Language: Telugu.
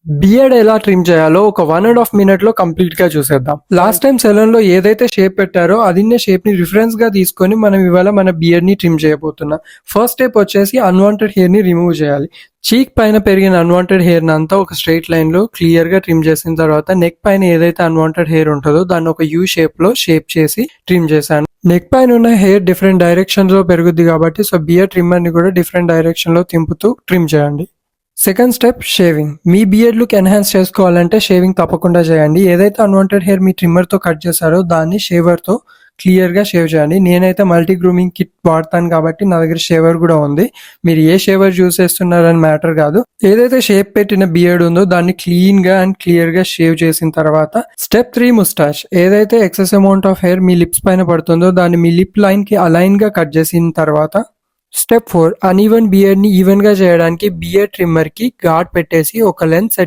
బియర్డ్ ఎలా ట్రిమ్ చేయాలో ఒక 1.5 మినిట్ లో కంప్లీట్ గా చూసేద్దాం. లాస్ట్ టైం సెలూన్ లో ఏదైతే షేప్ పెట్టారో అదిన్నే షేప్ ని రిఫరెన్స్ గా తీసుకొని మనం ఇవాళ మన బియర్డ్ ని ట్రిమ్ చేయబోతున్నాం. ఫస్ట్ స్టెప్ వచ్చేసి అన్వాంటెడ్ హెయిర్ ని రిమూవ్ చేయాలి. చీక్ పైన పెరిగిన అన్వాంటెడ్ హెయిర్ అంతా ఒక స్ట్రైట్ లైన్ లో క్లియర్ గా ట్రిమ్ చేసిన తర్వాత నెక్ పైన ఏదైతే అన్వాంటెడ్ హెయిర్ ఉంటుందో దాన్ని ఒక యూ షేప్ లో షేప్ చేసి ట్రిమ్ చేశాను. నెక్ పైన ఉన్న హెయిర్ డిఫరెంట్ డైరెక్షన్ లో పెరుగుద్ది కాబట్టి సో బియర్డ్ ట్రిమ్మర్ ని కూడా డిఫరెంట్ డైరెక్షన్ లో తింపుతూ ట్రిమ్ చేయండి. Second step shaving. మీ బియర్డ్ లుక్ ఎన్హాన్స్ చేసుకోవాలంటే షేవింగ్ తప్పకుండా చేయండి. ఏదైతే అన్వాంటెడ్ హెయిర్ మీ ట్రిమ్మర్ తో కట్ చేశారో దాన్ని షేవర్ తో క్లియర్ గా షేవ్ చేయండి. నేనైతే మల్టీ గ్రూమింగ్ కిట్ వాడతాను కాబట్టి నా దగ్గర షేవర్ కూడా ఉంది. మీరు ఏ షేవర్ యూస్ చేస్తున్నారని మ్యాటర్ కాదు. ఏదైతే షేప్ పెట్టిన బియర్డ్ ఉందో దాన్ని క్లీన్ గా అండ్ క్లియర్ గా షేవ్ చేసిన తర్వాత స్టెప్ 3 ముస్టాచ్. ఏదైతే excess amount of hair me lips పైన పడుతుందో దాన్ని మీ లిప్ లైన్ కి అలైన్ గా కట్ చేసిన తర్వాత స్టెప్ 4 అన్ఈవెన్ బియర్డ్ ని ఈవెన్ గా చేయడానికి బియర్డ్ ట్రిమ్మర్ కి గార్డ్ పెట్టేసి ఒక లెంత్ సెట్